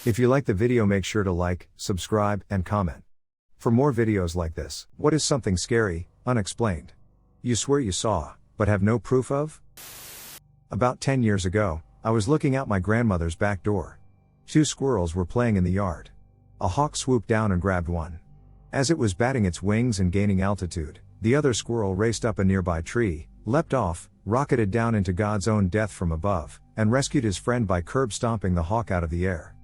If you like the video, make sure to like, subscribe, and comment. For more videos like this. What is something scary, unexplained? You swear you saw, but have no proof of? About 10 years ago, I was looking out my grandmother's back door. 2 squirrels were playing in the yard. A hawk swooped down and grabbed one. As it was batting its wings and gaining altitude, the other squirrel raced up a nearby tree, leapt off, rocketed down into God's own death from above, and rescued his friend by curb stomping the hawk out of the air.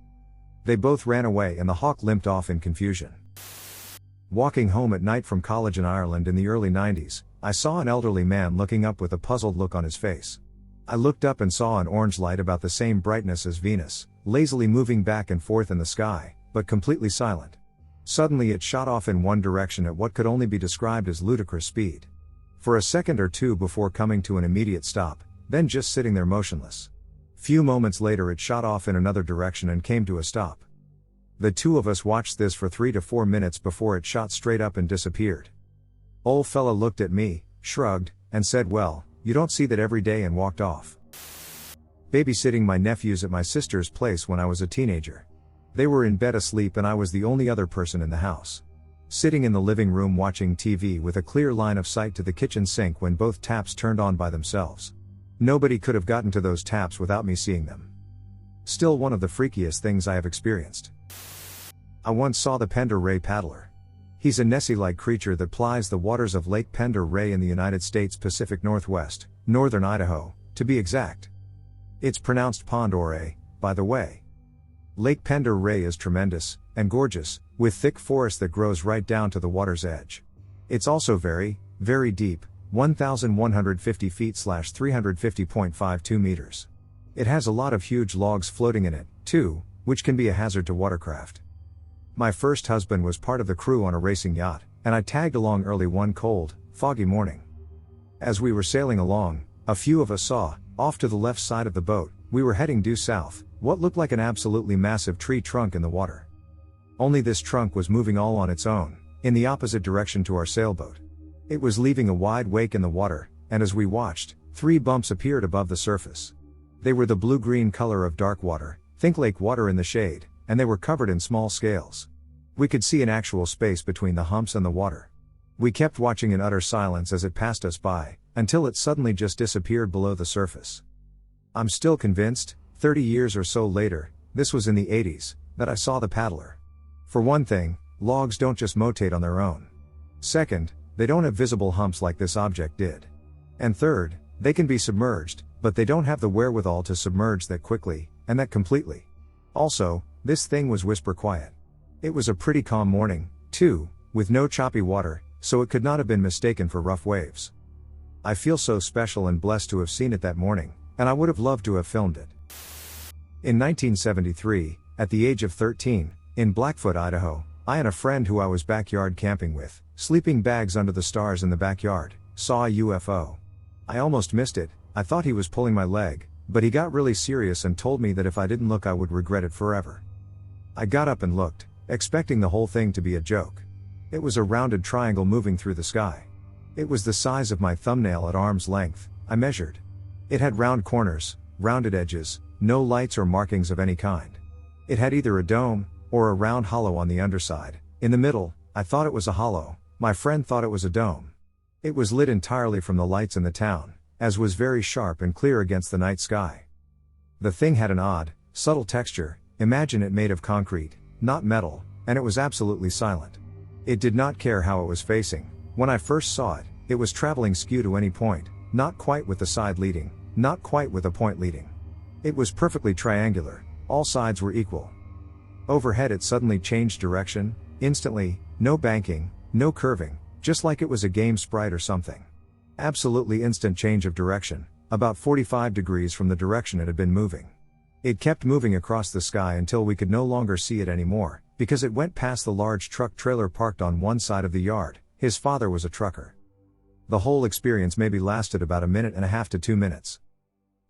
They both ran away and the hawk limped off in confusion. Walking home at night from college in Ireland in the early 90s, I saw an elderly man looking up with a puzzled look on his face. I looked up and saw an orange light about the same brightness as Venus, lazily moving back and forth in the sky, but completely silent. Suddenly it shot off in one direction at what could only be described as ludicrous speed. For a second or two before coming to an immediate stop, then just sitting there motionless. Few moments later it shot off in another direction and came to a stop. The two of us watched this for 3 to 4 minutes before it shot straight up and disappeared. Old fella looked at me, shrugged, and said, "Well, you don't see that every day," and walked off. Babysitting my nephews at my sister's place when I was a teenager. They were in bed asleep and I was the only other person in the house. Sitting in the living room watching TV with a clear line of sight to the kitchen sink when both taps turned on by themselves. Nobody could have gotten to those taps without me seeing them. Still one of the freakiest things I have experienced. I once saw the Pend Oreille paddler. He's a Nessie-like creature that plies the waters of Lake Pend Oreille in the United States Pacific Northwest, northern Idaho, to be exact. It's pronounced Pond Oreille, by the way. Lake Pend Oreille is tremendous, and gorgeous, with thick forest that grows right down to the water's edge. It's also very, very deep, 1,150 feet / 350.52 meters. It has a lot of huge logs floating in it, too, which can be a hazard to watercraft. My first husband was part of the crew on a racing yacht, and I tagged along early one cold, foggy morning. As we were sailing along, a few of us saw, off to the left side of the boat, we were heading due south, what looked like an absolutely massive tree trunk in the water. Only this trunk was moving all on its own, in the opposite direction to our sailboat. It was leaving a wide wake in the water, and as we watched, 3 bumps appeared above the surface. They were the blue-green color of dark water, think lake water in the shade, and they were covered in small scales. We could see an actual space between the humps and the water. We kept watching in utter silence as it passed us by, until it suddenly just disappeared below the surface. I'm still convinced, 30 years or so later, this was in the 80s, that I saw the paddler. For one thing, logs don't just motate on their own. Second, they don't have visible humps like this object did. And third, they can be submerged, but they don't have the wherewithal to submerge that quickly, and that completely. Also, this thing was whisper quiet. It was a pretty calm morning, too, with no choppy water, so it could not have been mistaken for rough waves. I feel so special and blessed to have seen it that morning, and I would have loved to have filmed it. In 1973, at the age of 13, in Blackfoot, Idaho, I and a friend who I was backyard camping with, sleeping bags under the stars in the backyard, saw a UFO. I almost missed it. I thought he was pulling my leg, but he got really serious and told me that if I didn't look I would regret it forever. I got up and looked, expecting the whole thing to be a joke. It was a rounded triangle moving through the sky. It was the size of my thumbnail at arm's length, I measured. It had round corners, rounded edges, no lights or markings of any kind. It had either a dome, or a round hollow on the underside. In the middle, I thought it was a hollow, my friend thought it was a dome. It was lit entirely from the lights in the town, as was very sharp and clear against the night sky. The thing had an odd, subtle texture, imagine it made of concrete, not metal, and it was absolutely silent. It did not care how it was facing. When I first saw it, it was traveling skew to any point, not quite with the side leading, not quite with a point leading. It was perfectly triangular, all sides were equal. Overhead it suddenly changed direction, instantly, no banking, no curving, just like it was a game sprite or something. Absolutely instant change of direction, about 45 degrees from the direction it had been moving. It kept moving across the sky until we could no longer see it anymore, because it went past the large truck trailer parked on one side of the yard. His father was a trucker. The whole experience maybe lasted about 1.5 to 2 minutes.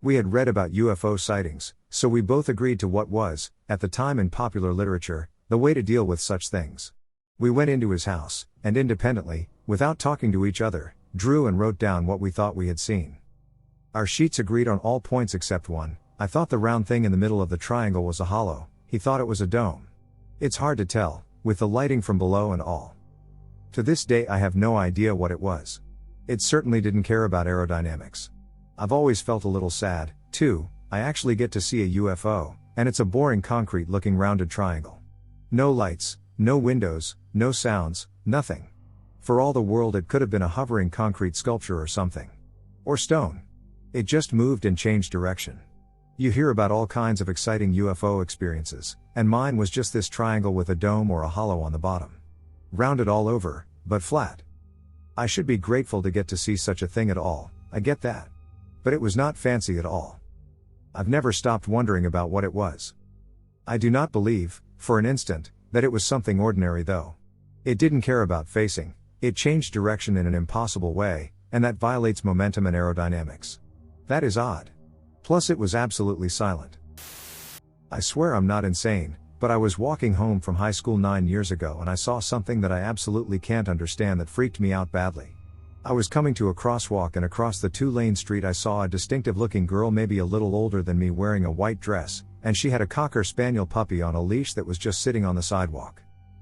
We had read about UFO sightings, so we both agreed to what was, at the time in popular literature, the way to deal with such things. We went into his house, and independently, without talking to each other, drew and wrote down what we thought we had seen. Our sheets agreed on all points except one. I thought the round thing in the middle of the triangle was a hollow, he thought it was a dome. It's hard to tell, with the lighting from below and all. To this day I have no idea what it was. It certainly didn't care about aerodynamics. I've always felt a little sad, too. I actually get to see a UFO, and it's a boring concrete-looking rounded triangle. No lights, no windows, no sounds, nothing. For all the world it could have been a hovering concrete sculpture or something. Or stone. It just moved and changed direction. You hear about all kinds of exciting UFO experiences, and mine was just this triangle with a dome or a hollow on the bottom. Rounded all over, but flat. I should be grateful to get to see such a thing at all, I get that. But it was not fancy at all. I've never stopped wondering about what it was. I do not believe, for an instant, that it was something ordinary though. It didn't care about facing, it changed direction in an impossible way, and that violates momentum and aerodynamics. That is odd. Plus it was absolutely silent. I swear I'm not insane, but I was walking home from high school 9 years ago and I saw something that I absolutely can't understand that freaked me out badly. I was coming to a crosswalk and across the 2-lane street I saw a distinctive looking girl maybe a little older than me wearing a white dress, and she had a Cocker Spaniel puppy on a leash that was just sitting on the sidewalk.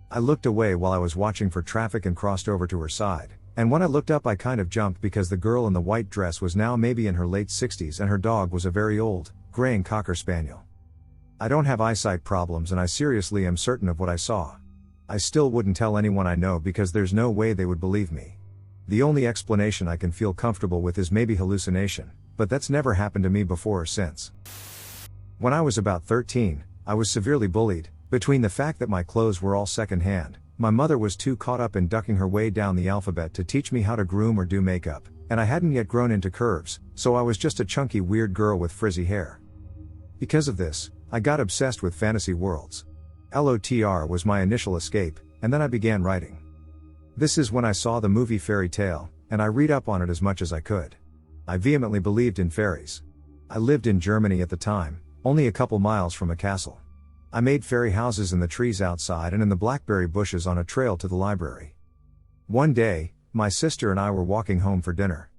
I looked away while I was watching for traffic and crossed over to her side, and when I looked up I kind of jumped because the girl in the white dress was now maybe in her late 60s and her dog was a very old, graying Cocker Spaniel. I don't have eyesight problems and I seriously am certain of what I saw. I still wouldn't tell anyone I know because there's no way they would believe me. The only explanation I can feel comfortable with is maybe hallucination, but that's never happened to me before or since. When I was about 13, I was severely bullied. Between the fact that my clothes were all second-hand, my mother was too caught up in ducking her way down the alphabet to teach me how to groom or do makeup, and I hadn't yet grown into curves, so I was just a chunky weird girl with frizzy hair. Because of this, I got obsessed with fantasy worlds. LOTR was my initial escape, and then I began writing. This is when I saw the movie Fairy Tale, and I read up on it as much as I could. I vehemently believed in fairies. I lived in Germany at the time, only a couple miles from a castle. I made fairy houses in the trees outside and in the blackberry bushes on a trail to the library. One day, my sister and I were walking home for dinner.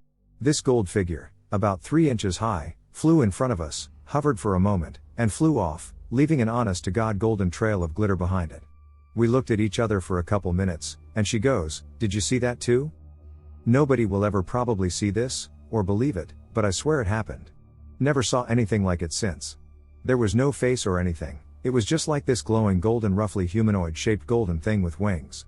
This gold figure, about 3 inches high, flew in front of us, hovered for a moment, and flew off, leaving an honest-to-God golden trail of glitter behind it. We looked at each other for a couple minutes, and she goes, "Did you see that too?" Nobody will ever probably see this, or believe it, but I swear it happened. Never saw anything like it since. There was no face or anything, it was just like this glowing golden roughly humanoid-shaped golden thing with wings.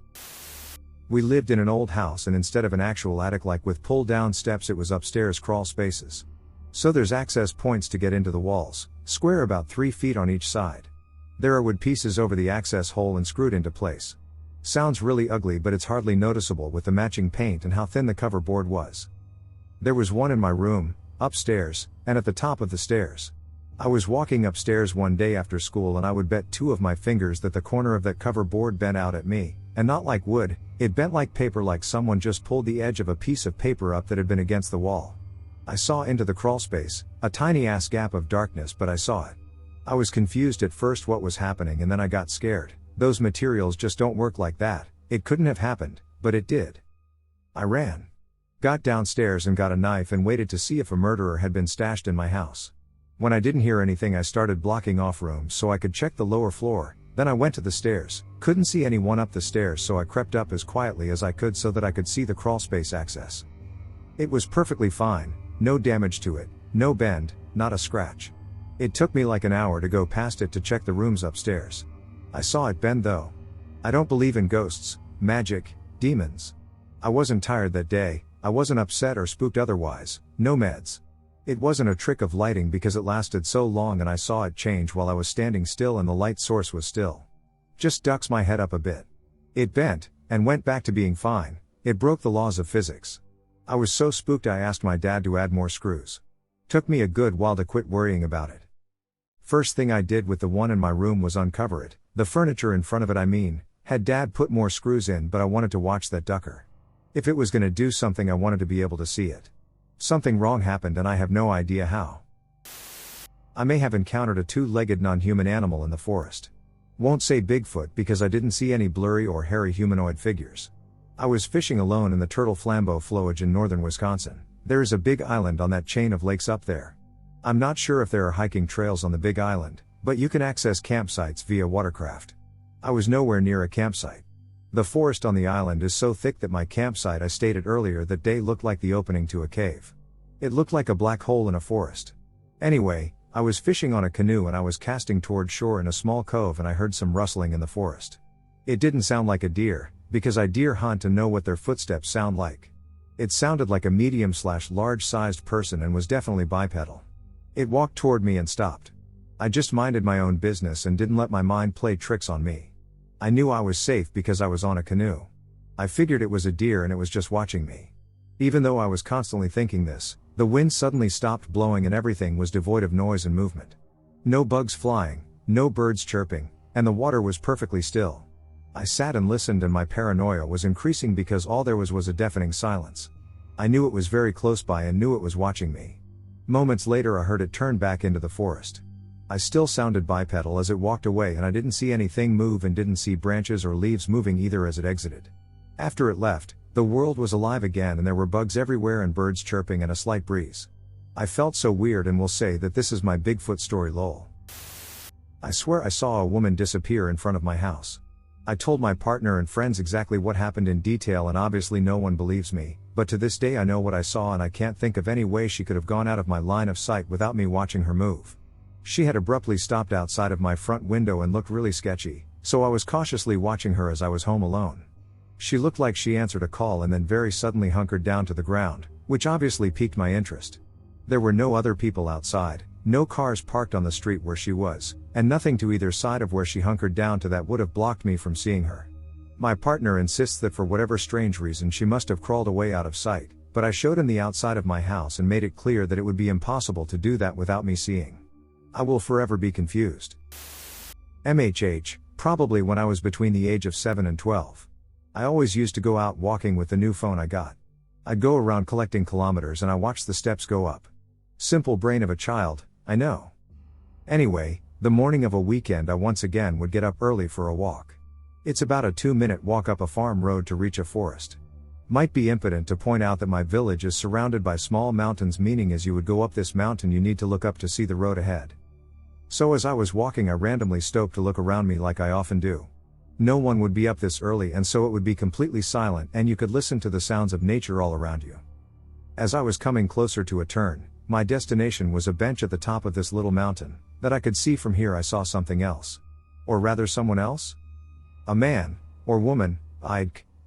We lived in an old house and instead of an actual attic like with pull-down steps it was upstairs crawl spaces. So there's access points to get into the walls, square about 3 feet on each side. There are wood pieces over the access hole and screwed into place. Sounds really ugly but it's hardly noticeable with the matching paint and how thin the cover board was. There was one in my room, upstairs, and at the top of the stairs. I was walking upstairs one day after school and I would bet 2 of my fingers that the corner of that cover board bent out at me, and not like wood, it bent like paper like someone just pulled the edge of a piece of paper up that had been against the wall. I saw into the crawl space, a tiny ass gap of darkness but I saw it. I was confused at first what was happening and then I got scared. Those materials just don't work like that, it couldn't have happened, but it did. I ran. Got downstairs and got a knife and waited to see if a murderer had been stashed in my house. When I didn't hear anything I started blocking off rooms so I could check the lower floor, then I went to the stairs, couldn't see anyone up the stairs so I crept up as quietly as I could so that I could see the crawlspace access. It was perfectly fine, no damage to it, no bend, not a scratch. It took me like an hour to go past it to check the rooms upstairs. I saw it bend though. I don't believe in ghosts, magic, demons. I wasn't tired that day, I wasn't upset or spooked otherwise, no meds. It wasn't a trick of lighting because it lasted so long and I saw it change while I was standing still and the light source was still. Just ducks my head up a bit. It bent, and went back to being fine, it broke the laws of physics. I was so spooked I asked my dad to add more screws. Took me a good while to quit worrying about it. First thing I did with the one in my room was uncover it, the furniture in front of it had Dad put more screws in but I wanted to watch that ducker. If it was gonna do something I wanted to be able to see it. Something wrong happened and I have no idea how. I may have encountered a 2-legged non-human animal in the forest. Won't say Bigfoot because I didn't see any blurry or hairy humanoid figures. I was fishing alone in the Turtle Flambeau flowage in northern Wisconsin. There is a big island on that chain of lakes up there. I'm not sure if there are hiking trails on the Big Island, but you can access campsites via watercraft. I was nowhere near a campsite. The forest on the island is so thick that my campsite I stayed at earlier that day looked like the opening to a cave. It looked like a black hole in a forest. Anyway, I was fishing on a canoe and I was casting toward shore in a small cove and I heard some rustling in the forest. It didn't sound like a deer, because I deer hunt and know what their footsteps sound like. It sounded like a medium/large sized person and was definitely bipedal. It walked toward me and stopped. I just minded my own business and didn't let my mind play tricks on me. I knew I was safe because I was on a canoe. I figured it was a deer and it was just watching me. Even though I was constantly thinking this, the wind suddenly stopped blowing and everything was devoid of noise and movement. No bugs flying, no birds chirping, and the water was perfectly still. I sat and listened and my paranoia was increasing because all there was a deafening silence. I knew it was very close by and knew it was watching me. Moments later I heard it turn back into the forest. I still sounded bipedal as it walked away and I didn't see anything move and didn't see branches or leaves moving either as it exited. After it left, the world was alive again and there were bugs everywhere and birds chirping and a slight breeze. I felt so weird and will say that this is my Bigfoot story lol. I swear I saw a woman disappear in front of my house. I told my partner and friends exactly what happened in detail and obviously no one believes me, but to this day I know what I saw and I can't think of any way she could have gone out of my line of sight without me watching her move. She had abruptly stopped outside of my front window and looked really sketchy, so I was cautiously watching her as I was home alone. She looked like she answered a call and then very suddenly hunkered down to the ground, which obviously piqued my interest. There were no other people outside, no cars parked on the street where she was, and nothing to either side of where she hunkered down to that would have blocked me from seeing her. My partner insists that for whatever strange reason she must have crawled away out of sight, but I showed him the outside of my house and made it clear that it would be impossible to do that without me seeing. I will forever be confused. MHH, probably when I was between the age of 7 and 12. I always used to go out walking with the new phone I got. I'd go around collecting kilometers and I watched the steps go up. Simple brain of a child, I know. Anyway, the morning of a weekend I once again would get up early for a walk. It's about a 2-minute walk up a farm road to reach a forest. Might be impotent to point out that my village is surrounded by small mountains, meaning as you would go up this mountain you need to look up to see the road ahead. So as I was walking I randomly stopped to look around me like I often do. No one would be up this early and so it would be completely silent and you could listen to the sounds of nature all around you. As I was coming closer to a turn, my destination was a bench at the top of this little mountain, that I could see from here. I saw something else. Or rather someone else? A man, or woman,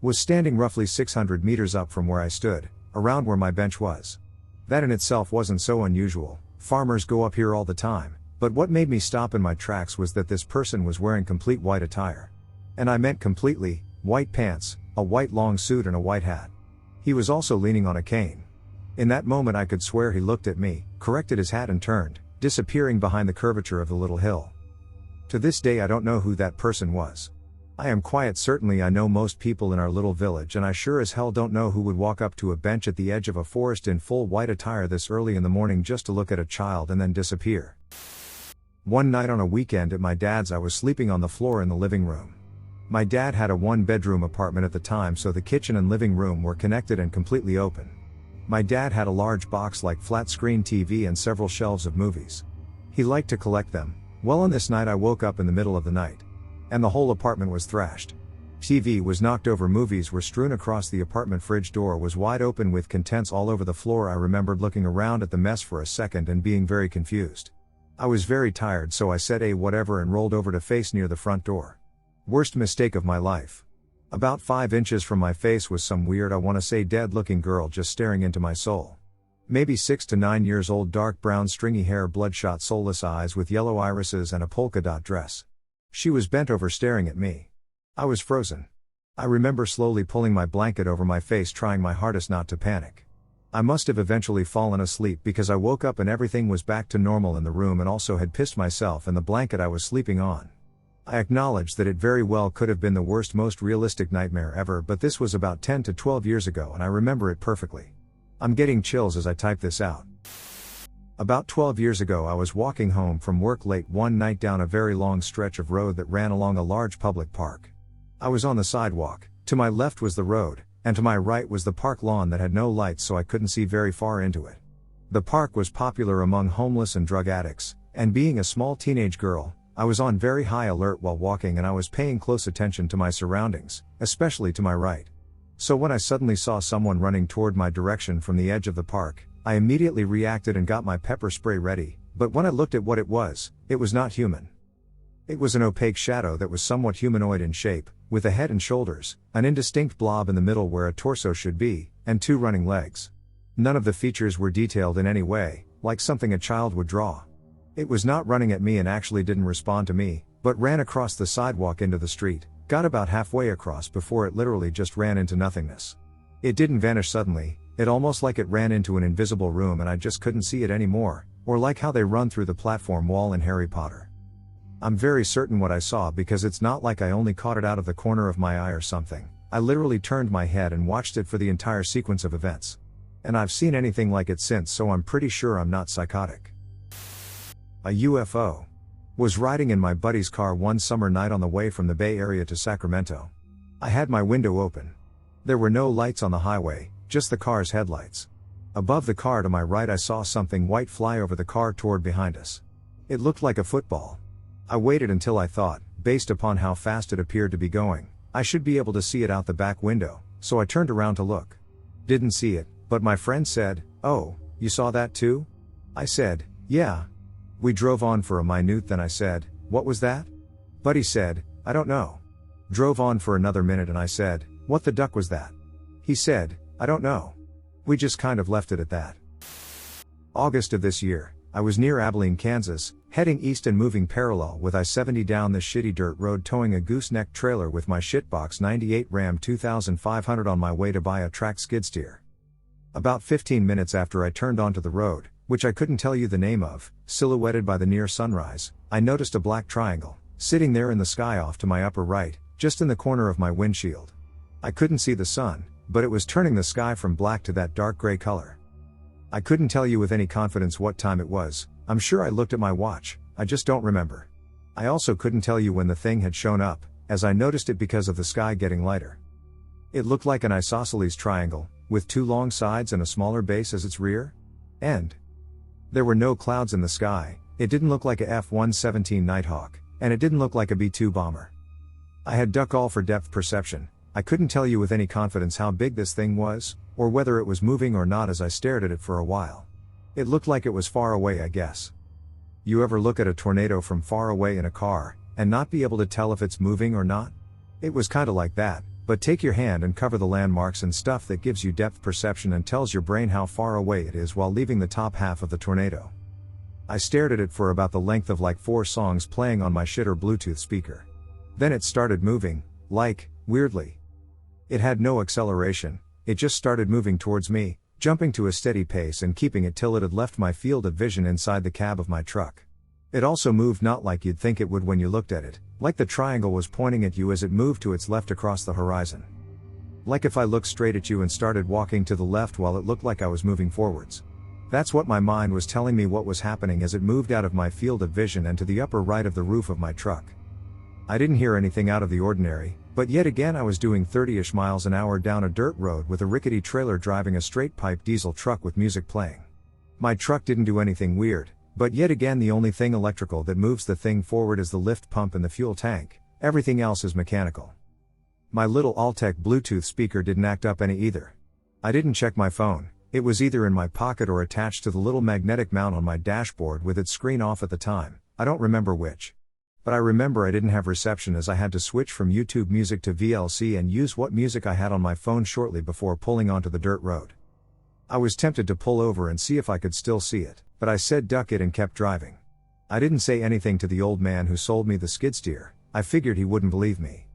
was standing roughly 600 meters up from where I stood, around where my bench was. That in itself wasn't so unusual, farmers go up here all the time, but what made me stop in my tracks was that this person was wearing complete white attire. And I meant completely, white pants, a white long suit and a white hat. He was also leaning on a cane. In that moment I could swear he looked at me, corrected his hat and turned, disappearing behind the curvature of the little hill. To this day I don't know who that person was. I am quite certainly I know most people in our little village and I sure as hell don't know who would walk up to a bench at the edge of a forest in full white attire this early in the morning just to look at a child and then disappear. One night on a weekend at my dad's I was sleeping on the floor in the living room. My dad had a 1-bedroom apartment at the time so the kitchen and living room were connected and completely open. My dad had a large box like flat screen TV and several shelves of movies. He liked to collect them. Well, on this night I woke up in the middle of the night. And the whole apartment was thrashed. TV was knocked over, movies were strewn across the apartment, fridge door was wide open with contents all over the floor. I remembered looking around at the mess for a second and being very confused. I was very tired so I said whatever and rolled over to face near the front door. Worst mistake of my life. About 5 inches from my face was some weird, I wanna say dead looking girl just staring into my soul. Maybe 6 to 9 years old, dark brown stringy hair, bloodshot soulless eyes with yellow irises and a polka dot dress. She was bent over staring at me. I was frozen. I remember slowly pulling my blanket over my face, trying my hardest not to panic. I must have eventually fallen asleep because I woke up and everything was back to normal in the room and also had pissed myself in the blanket I was sleeping on. I acknowledge that it very well could have been the worst, most realistic nightmare ever, but this was about 10 to 12 years ago and I remember it perfectly. I'm getting chills as I type this out. About 12 years ago I was walking home from work late one night down a very long stretch of road that ran along a large public park. I was on the sidewalk, to my left was the road, and to my right was the park lawn that had no lights so I couldn't see very far into it. The park was popular among homeless and drug addicts, and being a small teenage girl, I was on very high alert while walking and I was paying close attention to my surroundings, especially to my right. So when I suddenly saw someone running toward my direction from the edge of the park, I immediately reacted and got my pepper spray ready, but when I looked at what it was not human. It was an opaque shadow that was somewhat humanoid in shape, with a head and shoulders, an indistinct blob in the middle where a torso should be, and 2 running legs. None of the features were detailed in any way, like something a child would draw. It was not running at me and actually didn't respond to me, but ran across the sidewalk into the street, got about halfway across before it literally just ran into nothingness. It didn't vanish suddenly, it almost like it ran into an invisible room and I just couldn't see it anymore, or like how they run through the platform wall in Harry Potter. I'm very certain what I saw because it's not like I only caught it out of the corner of my eye or something. I literally turned my head and watched it for the entire sequence of events. And I've seen anything like it since, so I'm pretty sure I'm not psychotic. A UFO. Was riding in my buddy's car one summer night on the way from the Bay Area to Sacramento. I had my window open. There were no lights on the highway, just the car's headlights. Above the car to my right I saw something white fly over the car toward behind us. It looked like a football. I waited until I thought, based upon how fast it appeared to be going, I should be able to see it out the back window, so I turned around to look. Didn't see it, but my friend said, "Oh, you saw that too?" I said, "Yeah." We drove on for a minute, then I said, "What was that?" Buddy said, "I don't know." Drove on for another minute and I said, "What the duck was that?" He said, "I don't know." We just kind of left it at that. August of this year, I was near Abilene, Kansas, heading east and moving parallel with I-70 down this shitty dirt road, towing a gooseneck trailer with my shitbox 98 Ram 2500 on my way to buy a track skid steer. About 15 minutes after I turned onto the road, which I couldn't tell you the name of, silhouetted by the near sunrise, I noticed a black triangle, sitting there in the sky off to my upper right, just in the corner of my windshield. I couldn't see the sun, but it was turning the sky from black to that dark gray color. I couldn't tell you with any confidence what time it was. I'm sure I looked at my watch, I just don't remember. I also couldn't tell you when the thing had shown up, as I noticed it because of the sky getting lighter. It looked like an isosceles triangle, with 2 long sides and a smaller base as its rear end. There were no clouds in the sky, it didn't look like a F-117 Nighthawk, and it didn't look like a B-2 bomber. I had duck all for depth perception. I couldn't tell you with any confidence how big this thing was, or whether it was moving or not as I stared at it for a while. It looked like it was far away, I guess. You ever look at a tornado from far away in a car, and not be able to tell if it's moving or not? It was kinda like that, but take your hand and cover the landmarks and stuff that gives you depth perception and tells your brain how far away it is while leaving the top half of the tornado. I stared at it for about the length of like 4 songs playing on my shitter Bluetooth speaker. Then it started moving, weirdly. It had no acceleration, it just started moving towards me, jumping to a steady pace and keeping it till it had left my field of vision inside the cab of my truck. It also moved not like you'd think it would when you looked at it, like the triangle was pointing at you as it moved to its left across the horizon. Like if I looked straight at you and started walking to the left while it looked like I was moving forwards. That's what my mind was telling me what was happening as it moved out of my field of vision and to the upper right of the roof of my truck. I didn't hear anything out of the ordinary, but yet again I was doing 30-ish miles an hour down a dirt road with a rickety trailer driving a straight pipe diesel truck with music playing. My truck didn't do anything weird, but yet again the only thing electrical that moves the thing forward is the lift pump and the fuel tank, everything else is mechanical. My little Alltech Bluetooth speaker didn't act up any either. I didn't check my phone, it was either in my pocket or attached to the little magnetic mount on my dashboard with its screen off at the time, I don't remember which. But I remember I didn't have reception as I had to switch from YouTube music to VLC and use what music I had on my phone shortly before pulling onto the dirt road. I was tempted to pull over and see if I could still see it, but I said duck it and kept driving. I didn't say anything to the old man who sold me the skid steer, I figured he wouldn't believe me.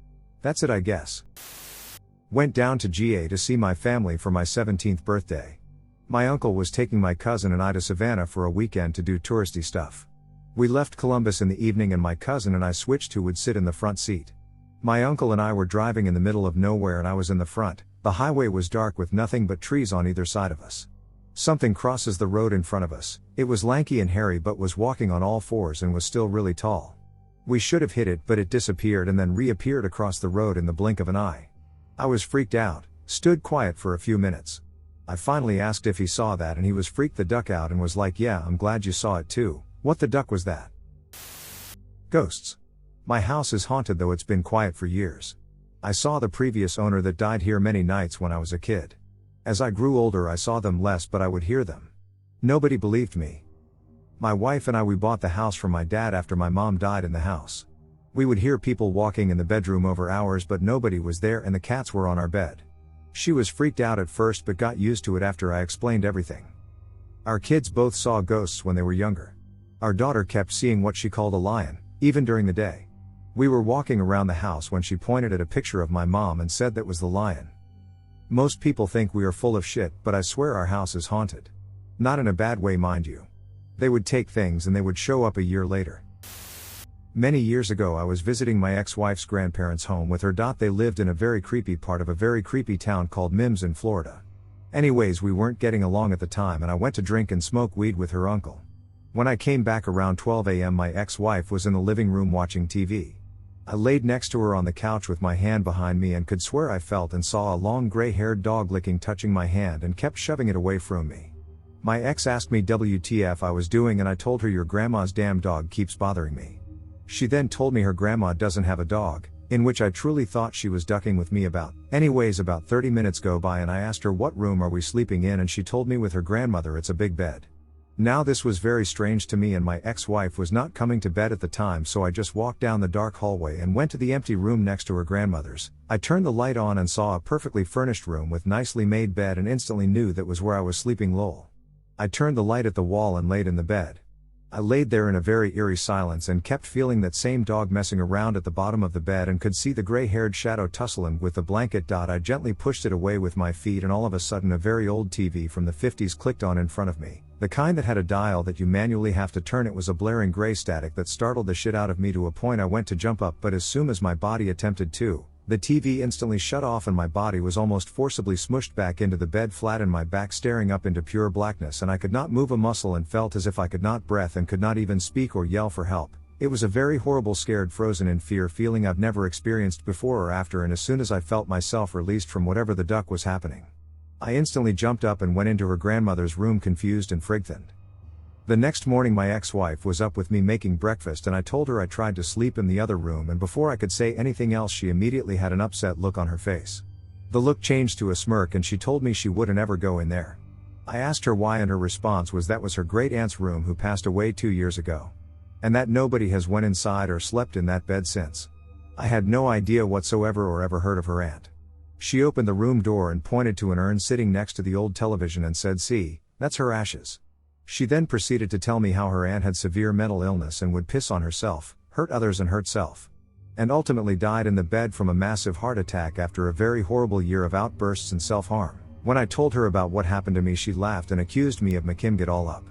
That's it, I guess. Went down to GA to see my family for my 17th birthday. My uncle was taking my cousin and I to Savannah for a weekend to do touristy stuff. We left Columbus in the evening and my cousin and I switched who would sit in the front seat. My uncle and I were driving in the middle of nowhere and I was in the front. The highway was dark with nothing but trees on either side of us. Something crosses the road in front of us. It was lanky and hairy but was walking on all fours and was still really tall. We should have hit it but it disappeared and then reappeared across the road in the blink of an eye. I was freaked out, stood quiet for a few minutes. I finally asked if he saw that and he was freaked the duck out and was like, yeah, I'm glad you saw it too. What the duck was that? Ghosts. My house is haunted though it's been quiet for years. I saw the previous owner that died here many nights when I was a kid. As I grew older I saw them less but I would hear them. Nobody believed me. My wife and we bought the house from my dad after my mom died in the house. We would hear people walking in the bedroom over hours but nobody was there and the cats were on our bed. She was freaked out at first but got used to it after I explained everything. Our kids both saw ghosts when they were younger. Our daughter kept seeing what she called a lion, even during the day. We were walking around the house when she pointed at a picture of my mom and said that was the lion. Most people think we are full of shit, but I swear our house is haunted. Not in a bad way, mind you. They would take things and they would show up a year later. Many years ago I was visiting my ex-wife's grandparents' home with her. They lived in a very creepy part of a very creepy town called Mims in Florida. Anyways, we weren't getting along at the time and I went to drink and smoke weed with her uncle. When I came back around 12 a.m. my ex-wife was in the living room watching TV. I laid next to her on the couch with my hand behind me and could swear I felt and saw a long gray-haired dog touching my hand and kept shoving it away from me. My ex asked me WTF I was doing and I told her your grandma's damn dog keeps bothering me. She then told me her grandma doesn't have a dog, in which I truly thought she was ducking with me about. Anyways, about 30 minutes go by and I asked her what room are we sleeping in and she told me with her grandmother it's a big bed. Now this was very strange to me and my ex-wife was not coming to bed at the time, so I just walked down the dark hallway and went to the empty room next to her grandmother's. I turned the light on and saw a perfectly furnished room with nicely made bed and instantly knew that was where I was sleeping. Lol. I turned the light at the wall and laid in the bed. I laid there in a very eerie silence and kept feeling that same dog messing around at the bottom of the bed and could see the gray-haired shadow tussling with the blanket. I gently pushed it away with my feet and all of a sudden a very old TV from the 50s clicked on in front of me. The kind that had a dial that you manually have to turn. It was a blaring gray static that startled the shit out of me to a point I went to jump up, but as soon as my body attempted to, the TV instantly shut off and my body was almost forcibly smushed back into the bed, flat in my back staring up into pure blackness, and I could not move a muscle and felt as if I could not breathe and could not even speak or yell for help. It was a very horrible, scared, frozen in fear feeling I've never experienced before or after, and as soon as I felt myself released from whatever the duck was happening, I instantly jumped up and went into her grandmother's room confused and frightened. The next morning my ex-wife was up with me making breakfast and I told her I tried to sleep in the other room, and before I could say anything else she immediately had an upset look on her face. The look changed to a smirk and she told me she wouldn't ever go in there. I asked her why and her response was that was her great-aunt's room who passed away 2 years ago. And that nobody has went inside or slept in that bed since. I had no idea whatsoever or ever heard of her aunt. She opened the room door and pointed to an urn sitting next to the old television and said, "See, that's her ashes." She then proceeded to tell me how her aunt had severe mental illness and would piss on herself, hurt others and hurt self. And ultimately died in the bed from a massive heart attack after a very horrible year of outbursts and self-harm. When I told her about what happened to me she laughed and accused me of "Makim get all up."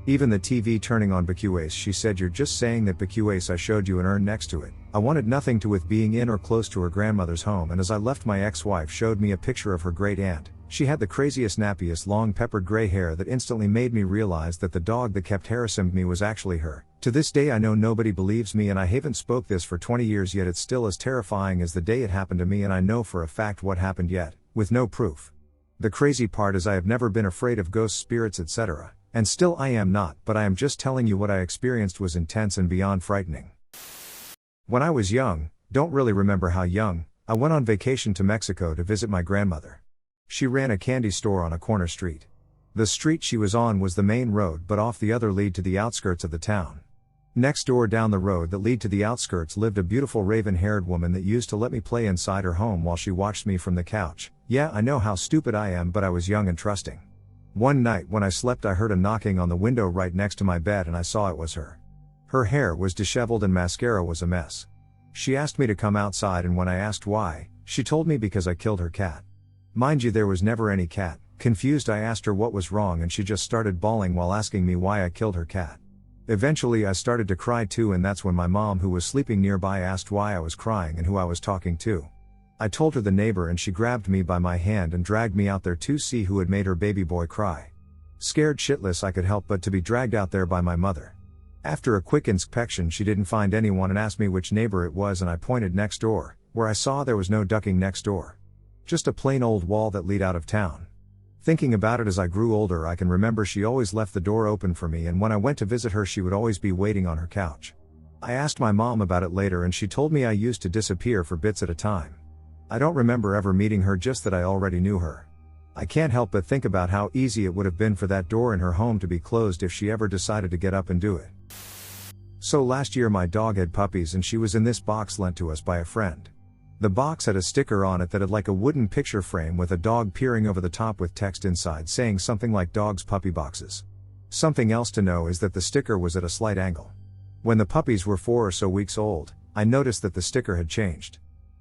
Even the TV turning on BQAce, she said, "You're just saying that BQAce, I showed you an urn next to it." I wanted nothing to with being in or close to her grandmother's home, and as I left my ex-wife showed me a picture of her great aunt. She had the craziest, nappiest, long peppered gray hair that instantly made me realize that the dog that kept harassing me was actually her. To this day I know nobody believes me and I haven't spoke this for 20 years yet it's still as terrifying as the day it happened to me, and I know for a fact what happened yet, with no proof. The crazy part is I have never been afraid of ghosts, spirits, etc. And still I am not, but I am just telling you what I experienced was intense and beyond frightening. When I was young, don't really remember how young, I went on vacation to Mexico to visit my grandmother. She ran a candy store on a corner street. The street she was on was the main road, but off the other lead to the outskirts of the town. Next door down the road that lead to the outskirts lived a beautiful raven-haired woman that used to let me play inside her home while she watched me from the couch. Yeah, I know how stupid I am, but I was young and trusting. One night when I slept I heard a knocking on the window right next to my bed and I saw it was her. Her hair was disheveled and mascara was a mess. She asked me to come outside, and when I asked why, she told me because I killed her cat. Mind you, there was never any cat. Confused I asked her what was wrong and she just started bawling while asking me why I killed her cat. Eventually I started to cry too, and that's when my mom, who was sleeping nearby, asked why I was crying and who I was talking to. I told her the neighbor and she grabbed me by my hand and dragged me out there to see who had made her baby boy cry. Scared shitless I could help but to be dragged out there by my mother. After a quick inspection she didn't find anyone and asked me which neighbor it was, and I pointed next door, where I saw there was no ducking next door. Just a plain old wall that lead out of town. Thinking about it as I grew older, I can remember she always left the door open for me, and when I went to visit her she would always be waiting on her couch. I asked my mom about it later and she told me I used to disappear for bits at a time. I don't remember ever meeting her, just that I already knew her. I can't help but think about how easy it would have been for that door in her home to be closed if she ever decided to get up and do it. So last year my dog had puppies and she was in this box lent to us by a friend. The box had a sticker on it that had like a wooden picture frame with a dog peering over the top with text inside saying something like "Dogs Puppy Boxes." Something else to know is that the sticker was at a slight angle. When the puppies were 4 or so weeks old, I noticed that the sticker had changed.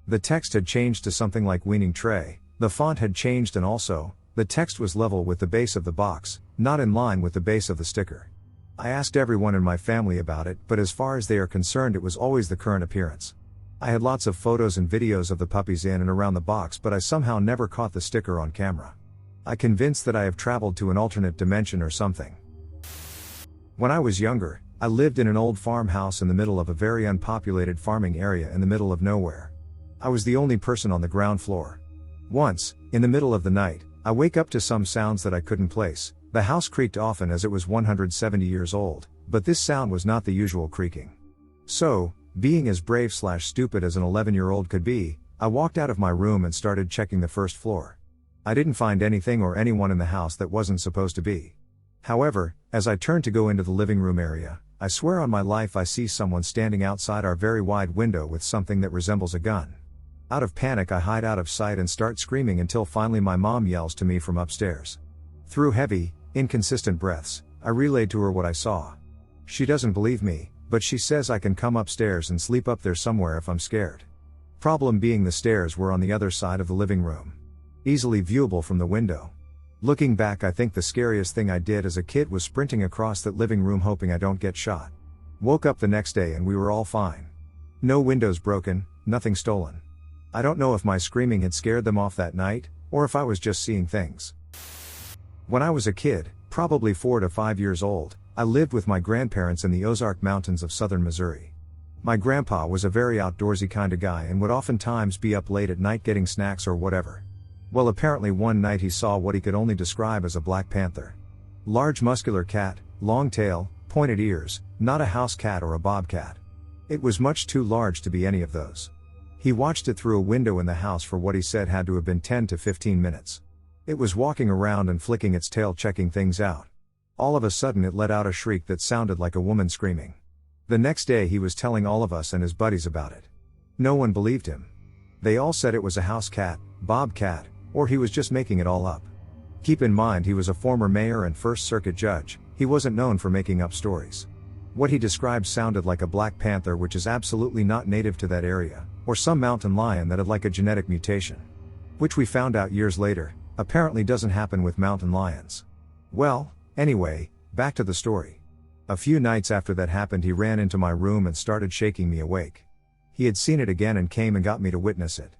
The text had changed to something like "Weaning Tray," the font had changed, and also, the text was level with the base of the box, not in line with the base of the sticker. I asked everyone in my family about it, but as far as they are concerned it was always the current appearance. I had lots of photos and videos of the puppies in and around the box, but I somehow never caught the sticker on camera. I'm convinced that I have traveled to an alternate dimension or something. When I was younger, I lived in an old farmhouse in the middle of a very unpopulated farming area in the middle of nowhere. I was the only person on the ground floor. Once, in the middle of the night, I wake up to some sounds that I couldn't place. The house creaked often as it was 170 years old, but this sound was not the usual creaking. So, being as brave/stupid as an 11-year-old could be, I walked out of my room and started checking the first floor. I didn't find anything or anyone in the house that wasn't supposed to be. However, as I turned to go into the living room area, I swear on my life I see someone standing outside our very wide window with something that resembles a gun. Out of panic I hide out of sight and start screaming until finally my mom yells to me from upstairs. Through heavy, inconsistent breaths, I relayed to her what I saw. She doesn't believe me, but she says I can come upstairs and sleep up there somewhere if I'm scared. Problem being, the stairs were on the other side of the living room, easily viewable from the window. Looking back, I think the scariest thing I did as a kid was sprinting across that living room hoping I don't get shot. Woke up the next day and we were all fine. No windows broken, nothing stolen. I don't know if my screaming had scared them off that night, or if I was just seeing things. When I was a kid, probably 4 to 5 years old, I lived with my grandparents in the Ozark Mountains of southern Missouri. My grandpa was a very outdoorsy kind of guy and would oftentimes be up late at night getting snacks or whatever. Well, apparently one night he saw what he could only describe as a black panther. Large muscular cat, long tail, pointed ears, not a house cat or a bobcat. It was much too large to be any of those. He watched it through a window in the house for what he said had to have been 10 to 15 minutes. It was walking around and flicking its tail, checking things out. All of a sudden it let out a shriek that sounded like a woman screaming. The next day he was telling all of us and his buddies about it. No one believed him. They all said it was a house cat, bobcat, or he was just making it all up. Keep in mind he was a former mayor and First Circuit judge. He wasn't known for making up stories. What he described sounded like a black panther, which is absolutely not native to that area, or some mountain lion that had like a genetic mutation. Which we found out years later, apparently doesn't happen with mountain lions. Well, anyway, back to the story. A few nights after that happened, he ran into my room and started shaking me awake. He had seen it again and came and got me to witness it.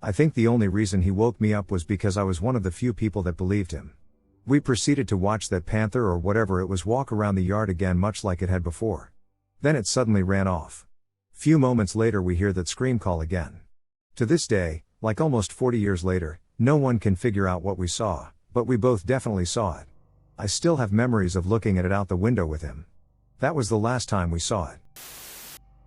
I think the only reason he woke me up was because I was one of the few people that believed him. We proceeded to watch that panther or whatever it was walk around the yard again, much like it had before. Then it suddenly ran off. Few moments later we hear that scream call again. To this day, like almost 40 years later, no one can figure out what we saw, but we both definitely saw it. I still have memories of looking at it out the window with him. That was the last time we saw it.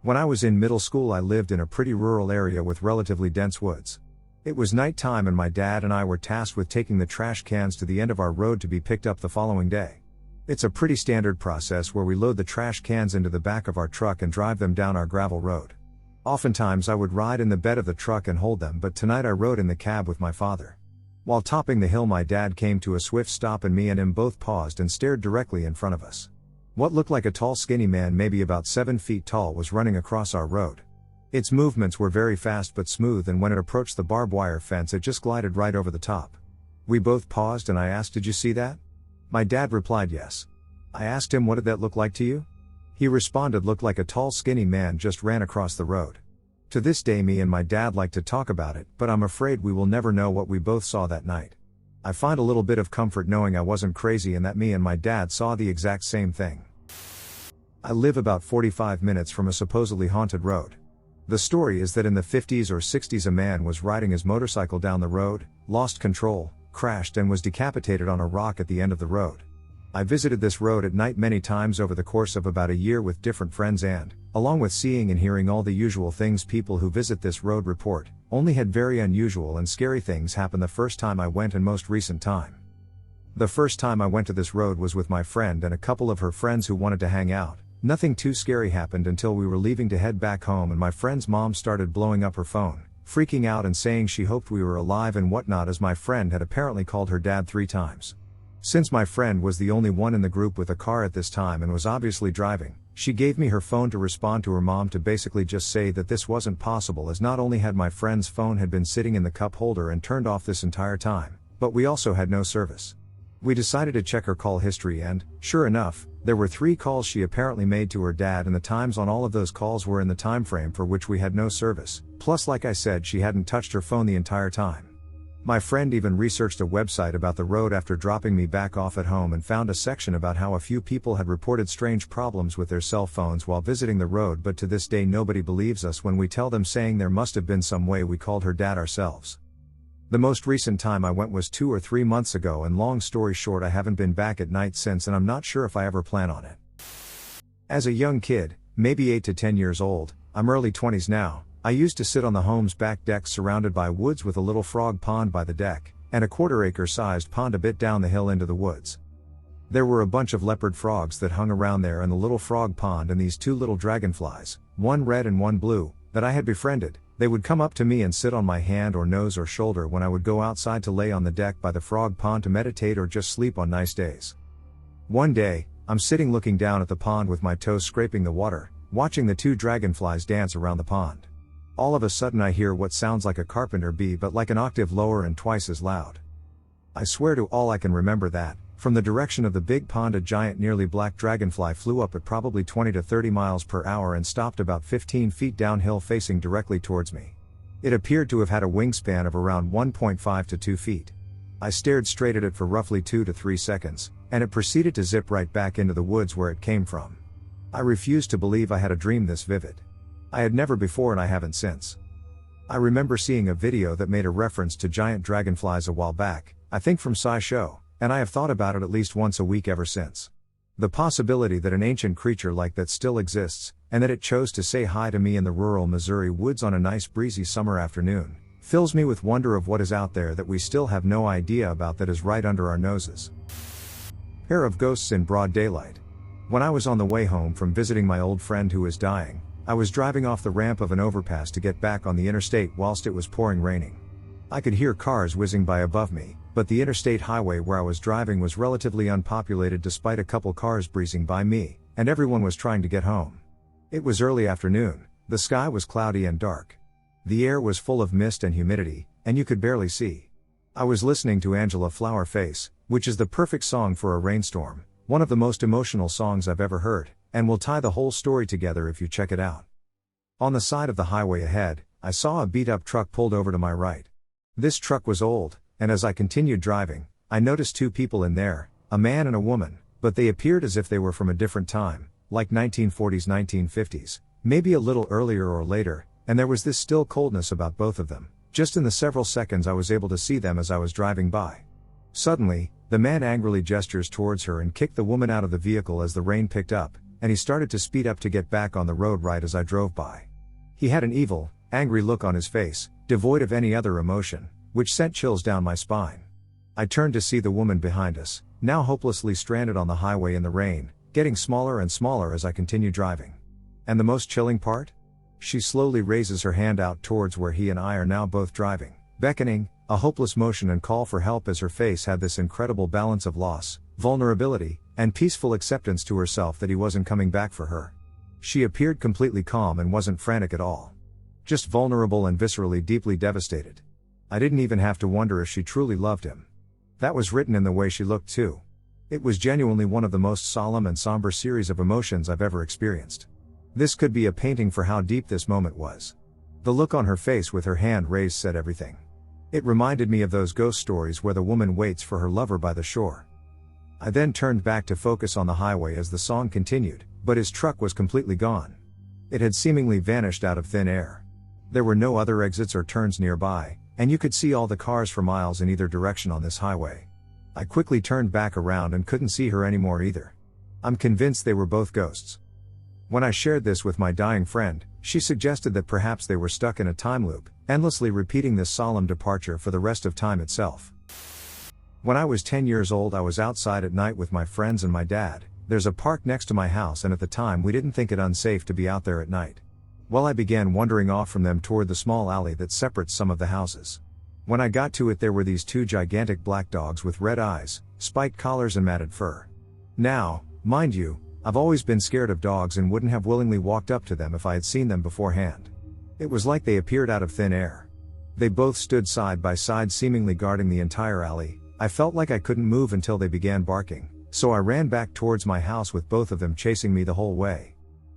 When I was in middle school I lived in a pretty rural area with relatively dense woods. It was nighttime and my dad and I were tasked with taking the trash cans to the end of our road to be picked up the following day. It's a pretty standard process where we load the trash cans into the back of our truck and drive them down our gravel road. Oftentimes I would ride in the bed of the truck and hold them, but tonight I rode in the cab with my father. While topping the hill my dad came to a swift stop and me and him both paused and stared directly in front of us. What looked like a tall skinny man, maybe about 7 feet tall, was running across our road. Its movements were very fast but smooth, and when it approached the barbed wire fence it just glided right over the top. We both paused and I asked, "Did you see that?" My dad replied, "Yes." I asked him, "What did that look like to you?" He responded, "Looked like a tall skinny man just ran across the road." To this day me and my dad like to talk about it, but I'm afraid we will never know what we both saw that night. I find a little bit of comfort knowing I wasn't crazy and that me and my dad saw the exact same thing. I live about 45 minutes from a supposedly haunted road. The story is that in the 50s or 60s a man was riding his motorcycle down the road, lost control, crashed and was decapitated on a rock at the end of the road. I visited this road at night many times over the course of about a year with different friends and, along with seeing and hearing all the usual things people who visit this road report, only had very unusual and scary things happen the first time I went and most recent time. The first time I went to this road was with my friend and a couple of her friends who wanted to hang out. Nothing too scary happened until we were leaving to head back home and my friend's mom started blowing up her phone, freaking out and saying she hoped we were alive and whatnot, as my friend had apparently called her dad 3 times. Since my friend was the only one in the group with a car at this time and was obviously driving, she gave me her phone to respond to her mom to basically just say that this wasn't possible, as not only had my friend's phone had been sitting in the cup holder and turned off this entire time, but we also had no service. We decided to check her call history and, sure enough, there were 3 calls she apparently made to her dad, and the times on all of those calls were in the time frame for which we had no service, plus like I said, she hadn't touched her phone the entire time. My friend even researched a website about the road after dropping me back off at home and found a section about how a few people had reported strange problems with their cell phones while visiting the road, but to this day nobody believes us when we tell them, saying there must have been some way we called her dad ourselves. The most recent time I went was 2 or 3 months ago, and long story short, I haven't been back at night since, and I'm not sure if I ever plan on it. As a young kid, maybe 8 to 10 years old, I'm early 20s now, I used to sit on the home's back deck surrounded by woods with a little frog pond by the deck, and a 1/4 acre sized pond a bit down the hill into the woods. There were a bunch of leopard frogs that hung around there in the little frog pond, and these 2 little dragonflies, one red and one blue, that I had befriended. They would come up to me and sit on my hand or nose or shoulder when I would go outside to lay on the deck by the frog pond to meditate or just sleep on nice days. One day, I'm sitting looking down at the pond with my toes scraping the water, watching the 2 dragonflies dance around the pond. All of a sudden I hear what sounds like a carpenter bee, but like an octave lower and twice as loud. I swear to all I can remember that, from the direction of the big pond, a giant nearly black dragonfly flew up at probably 20 to 30 miles per hour and stopped about 15 feet downhill facing directly towards me. It appeared to have had a wingspan of around 1.5 to 2 feet. I stared straight at it for roughly 2 to 3 seconds, and it proceeded to zip right back into the woods where it came from. I refused to believe I had a dream this vivid. I had never before, and I haven't since. I remember seeing a video that made a reference to giant dragonflies a while back, I think from SciShow, and I have thought about it at least once a week ever since. The possibility that an ancient creature like that still exists, and that it chose to say hi to me in the rural Missouri woods on a nice breezy summer afternoon, fills me with wonder of what is out there that we still have no idea about, that is right under our noses. Pair of ghosts in broad daylight. When I was on the way home from visiting my old friend who was dying, I was driving off the ramp of an overpass to get back on the interstate whilst it was pouring raining. I could hear cars whizzing by above me, but the interstate highway where I was driving was relatively unpopulated despite a couple cars breezing by me, and everyone was trying to get home. It was early afternoon, the sky was cloudy and dark. The air was full of mist and humidity, and you could barely see. I was listening to Angela Flower Face, which is the perfect song for a rainstorm, one of the most emotional songs I've ever heard, and will tie the whole story together if you check it out. On the side of the highway ahead, I saw a beat-up truck pulled over to my right. This truck was old, and as I continued driving, I noticed 2 people in there, a man and a woman, but they appeared as if they were from a different time, like 1940s, 1950s, maybe a little earlier or later, and there was this still coldness about both of them, just in the several seconds I was able to see them as I was driving by. Suddenly, the man angrily gestures towards her and kicked the woman out of the vehicle as the rain picked up, and he started to speed up to get back on the road right as I drove by. He had an evil, angry look on his face, devoid of any other emotion, which sent chills down my spine. I turned to see the woman behind us, now hopelessly stranded on the highway in the rain, getting smaller and smaller as I continue driving. And the most chilling part? She slowly raises her hand out towards where he and I are now both driving, beckoning, a hopeless motion and call for help, as her face had this incredible balance of loss, vulnerability, and peaceful acceptance to herself that he wasn't coming back for her. She appeared completely calm and wasn't frantic at all. Just vulnerable and viscerally deeply devastated. I didn't even have to wonder if she truly loved him. That was written in the way she looked too. It was genuinely one of the most solemn and somber series of emotions I've ever experienced. This could be a painting for how deep this moment was. The look on her face with her hand raised said everything. It reminded me of those ghost stories where the woman waits for her lover by the shore. I then turned back to focus on the highway as the song continued, but his truck was completely gone. It had seemingly vanished out of thin air. There were no other exits or turns nearby, And you could see all the cars for miles in either direction on this highway. I quickly turned back around and couldn't see her anymore either. I'm convinced they were both ghosts. When I shared this with my dying friend, she suggested that perhaps they were stuck in a time loop, endlessly repeating this solemn departure for the rest of time itself. When I was 10 years old, I was outside at night with my friends and my dad. There's a park next to my house, and at the time we didn't think it unsafe to be out there at night. Well, I began wandering off from them toward the small alley that separates some of the houses. When I got to it, there were these two gigantic black dogs with red eyes, spiked collars and matted fur. Now, mind you, I've always been scared of dogs and wouldn't have willingly walked up to them if I had seen them beforehand. It was like they appeared out of thin air. They both stood side by side, seemingly guarding the entire alley. I felt like I couldn't move until they began barking, so I ran back towards my house with both of them chasing me the whole way.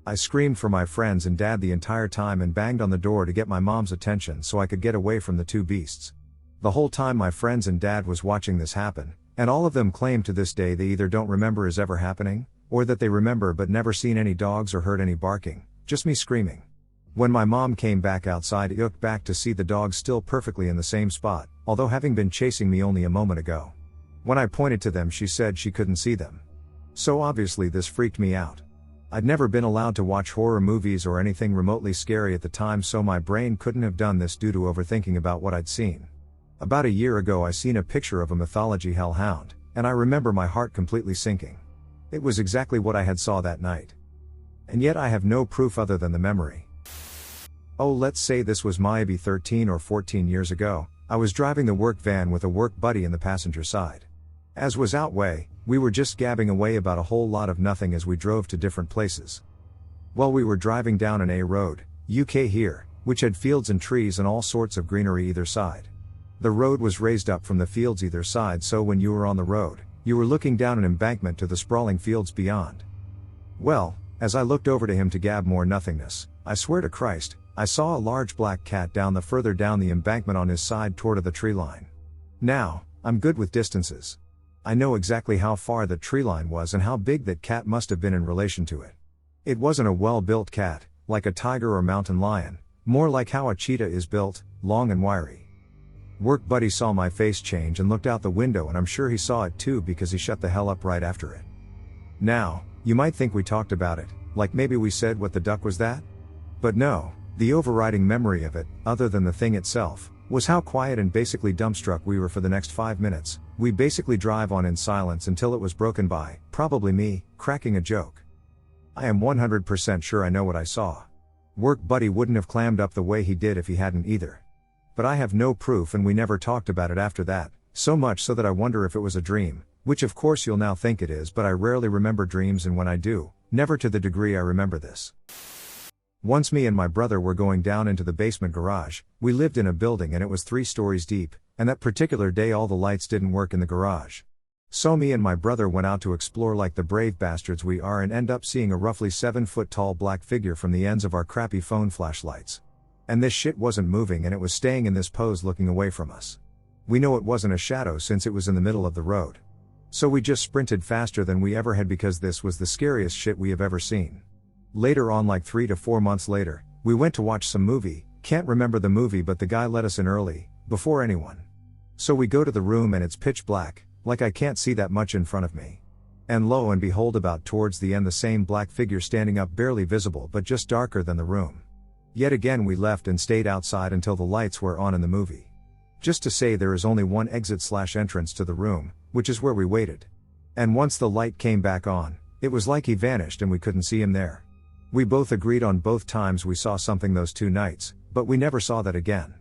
I screamed for my friends and dad the entire time and banged on the door to get my mom's attention so I could get away from the two beasts. The whole time my friends and dad was watching this happen, and all of them claim to this day they either don't remember it ever happening, or that they remember but never seen any dogs or heard any barking, just me screaming. When my mom came back outside, I looked back to see the dogs still perfectly in the same spot, although having been chasing me only a moment ago. When I pointed to them, she said she couldn't see them. So obviously this freaked me out. I'd never been allowed to watch horror movies or anything remotely scary at the time, so my brain couldn't have done this due to overthinking about what I'd seen. About a year ago I seen a picture of a mythology hellhound, and I remember my heart completely sinking. It was exactly what I had saw that night. And yet I have no proof other than the memory. Oh, let's say this was maybe 13 or 14 years ago. I was driving the work van with a work buddy in the passenger side. As was our way, we were just gabbing away about a whole lot of nothing as we drove to different places. Well, we were driving down an A road, UK here, which had fields and trees and all sorts of greenery either side. The road was raised up from the fields either side, so when you were on the road, you were looking down an embankment to the sprawling fields beyond. Well, as I looked over to him to gab more nothingness, I swear to Christ, I saw a large black cat further down the embankment on his side toward the tree line. Now, I'm good with distances. I know exactly how far the tree line was and how big that cat must have been in relation to it. It wasn't a well-built cat, like a tiger or mountain lion, more like how a cheetah is built, long and wiry. Work buddy saw my face change and looked out the window, and I'm sure he saw it too because he shut the hell up right after it. Now, you might think we talked about it, like maybe we said what the duck was that? But no, the overriding memory of it, other than the thing itself, was how quiet and basically dumbstruck we were for the next 5 minutes. We basically drive on in silence until it was broken by, probably me, cracking a joke. I am 100% sure I know what I saw. Work buddy wouldn't have clammed up the way he did if he hadn't either. But I have no proof, and we never talked about it after that, so much so that I wonder if it was a dream, which of course you'll now think it is, but I rarely remember dreams, and when I do, never to the degree I remember this. Once me and my brother were going down into the basement garage. We lived in a building and it was 3 stories deep, and that particular day all the lights didn't work in the garage. So me and my brother went out to explore like the brave bastards we are, and end up seeing a roughly 7-foot tall black figure from the ends of our crappy phone flashlights. And this shit wasn't moving, and it was staying in this pose looking away from us. We know it wasn't a shadow since it was in the middle of the road. So we just sprinted faster than we ever had because this was the scariest shit we have ever seen. Later on, like 3 to 4 months later, we went to watch some movie. Can't remember the movie, but the guy let us in early, before anyone. So we go to the room and it's pitch black, like I can't see that much in front of me. And lo and behold, about towards the end, the same black figure standing up, barely visible but just darker than the room. Yet again we left and stayed outside until the lights were on in the movie. Just to say, there is only one exit/entrance to the room, which is where we waited. And once the light came back on, it was like he vanished and we couldn't see him there. We both agreed on both times we saw something those 2 nights, but we never saw that again.